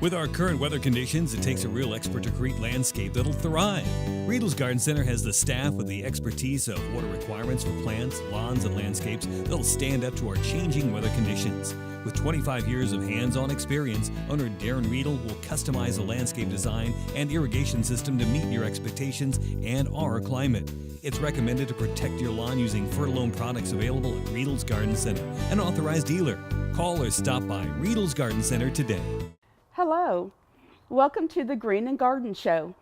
With our current weather conditions, it takes a real expert to create landscape that'll thrive. Riedel's Garden Center has the staff with the expertise of water requirements for plants, lawns, and landscapes that'll stand up to our changing weather conditions. With 25 years of hands-on experience, owner Darren Riedel will customize a landscape design and irrigation system to meet your expectations and our climate. It's recommended to protect your lawn using Fertilizing products available at Riedel's Garden Center, an authorized dealer. Call or stop by Riedel's Garden Center today. Hello, welcome to the Green and Garden Show.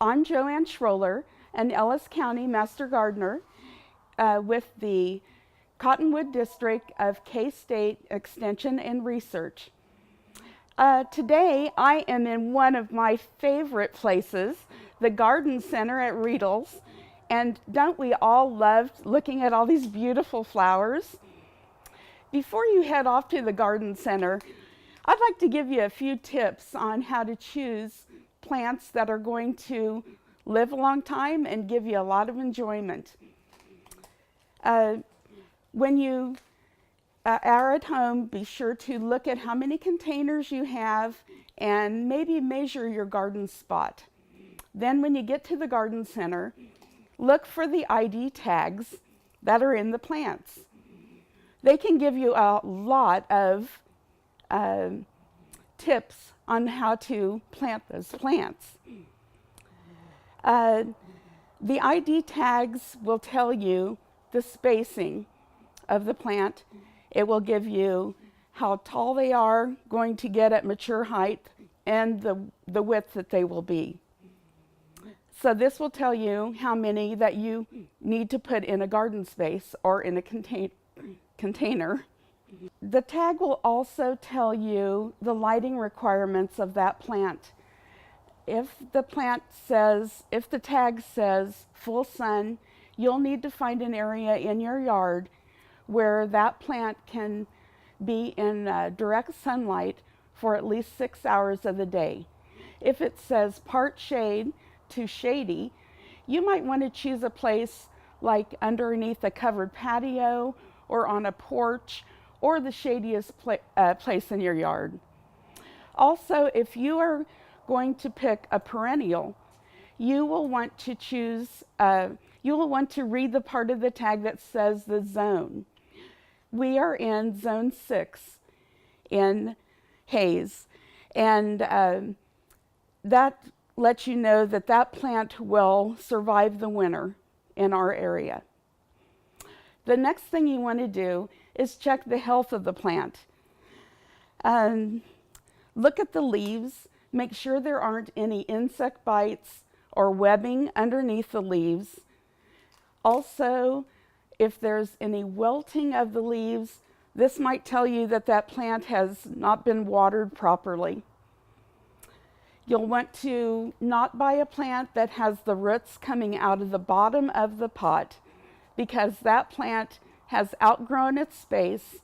I'm Joanne Schroller, an Ellis County Master Gardener with the Cottonwood District of K-State Extension and Research. Today I am in one of my favorite places, the Garden Center at Riedel's, and don't we all love looking at all these beautiful flowers? Before you head off to the Garden Center, I'd like to give you a few tips on how to choose plants that are going to live a long time and give you a lot of enjoyment. When you are at home, be sure to look at how many containers you have and maybe measure your garden spot. Then when you get to the garden center, look for the ID tags that are in the plants. They can give you a lot of tips on how to plant those plants. The ID tags will tell you the spacing of the plant. It will give you how tall they are going to get at mature height and the width that they will be. So this will tell you how many that you need to put in a garden space or in a container. The tag will also tell you the lighting requirements of that plant. If the tag says full sun, you'll need to find an area in your yard where that plant can be in direct sunlight for at least 6 hours of the day. If it says part shade to shady, you might want to choose a place like underneath a covered patio or on a porch or the shadiest place in your yard. Also, if you are going to pick a perennial, you will want to read the part of the tag that says the zone. We are in zone 6 in Hayes, and that lets you know that that plant will survive the winter in our area. The next thing you want to do is check the health of the plant. Look at the leaves, make sure there aren't any insect bites or webbing underneath the leaves. Also, if there's any wilting of the leaves, this might tell you that that plant has not been watered properly. You'll want to not buy a plant that has the roots coming out of the bottom of the pot, because that plant has outgrown its space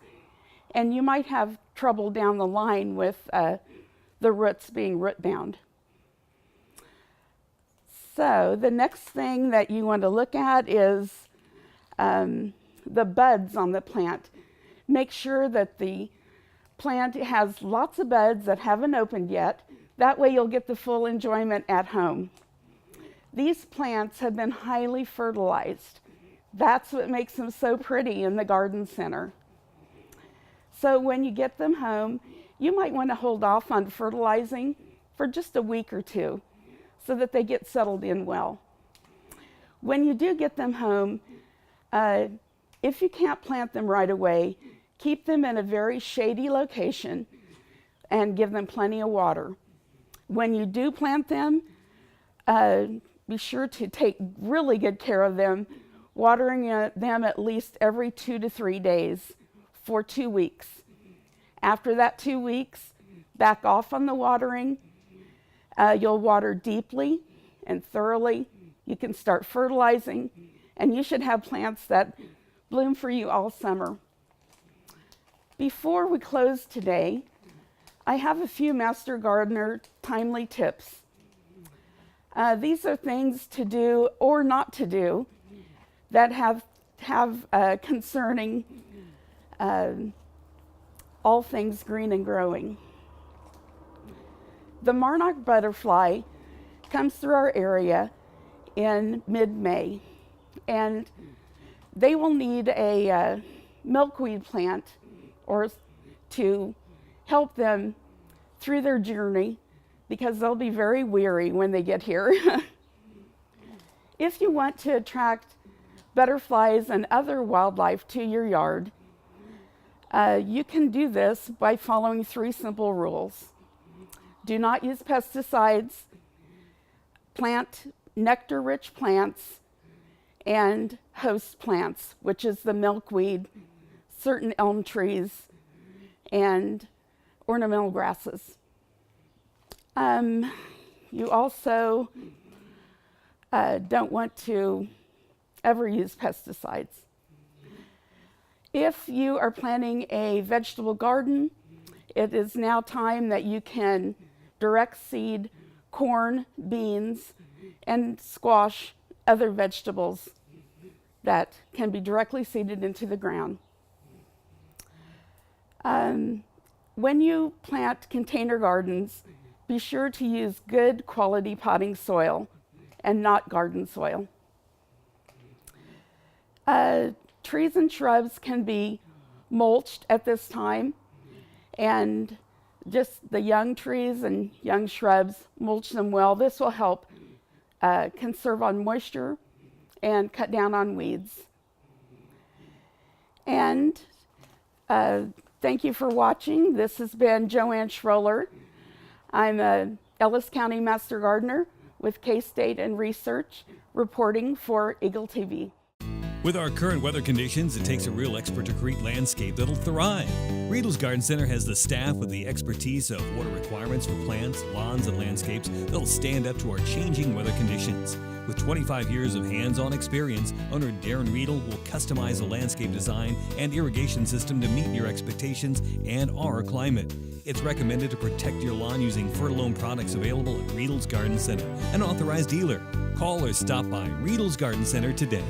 and you might have trouble down the line with the roots being root bound. So the next thing that you want to look at is the buds on the plant. Make sure that the plant has lots of buds that haven't opened yet. That way you'll get the full enjoyment at home. These plants have been highly fertilized. That's what makes them so pretty in the garden center. So when you get them home, you might want to hold off on fertilizing for just a week or two so that they get settled in well. When you do get them home, if you can't plant them right away, keep them in a very shady location and give them plenty of water. When you do plant them, be sure to take really good care of them, watering them at least every 2 to 3 days for 2 weeks. After that 2 weeks, back off on the watering. You'll water deeply and thoroughly. You can start fertilizing, and you should have plants that bloom for you all summer. Before we close today, I have a few Master Gardener timely tips. These are things to do or not to do that have concerning all things green and growing. The monarch butterfly comes through our area in mid-May, and they will need a milkweed plant or to help them through their journey, because they'll be very weary when they get here. If you want to attract butterflies and other wildlife to your yard, you can do this by following 3 simple rules. Do not use pesticides, plant nectar-rich plants, and host plants, which is the milkweed, certain elm trees, and ornamental grasses. You also don't want to ever use pesticides. If you are planting a vegetable garden, it is now time that you can direct seed corn, beans, and squash, other vegetables that can be directly seeded into the ground. When you plant container gardens, be sure to use good quality potting soil and not garden soil. Trees and shrubs can be mulched at this time, and just the young trees and young shrubs, mulch them well. This will help conserve on moisture and cut down on weeds. And thank you for watching. This has been Joanne Schroller. I'm a Ellis County Master Gardener with K-State and Research, reporting for Eagle TV. With our current weather conditions, it takes a real expert to create landscape that'll thrive. Riedel's Garden Center has the staff with the expertise of water requirements for plants, lawns, and landscapes that'll stand up to our changing weather conditions. With 25 years of hands-on experience, owner Darren Riedel will customize a landscape design and irrigation system to meet your expectations and our climate. It's recommended to protect your lawn using Fertilizing products available at Riedel's Garden Center, an authorized dealer. Call or stop by Riedel's Garden Center today.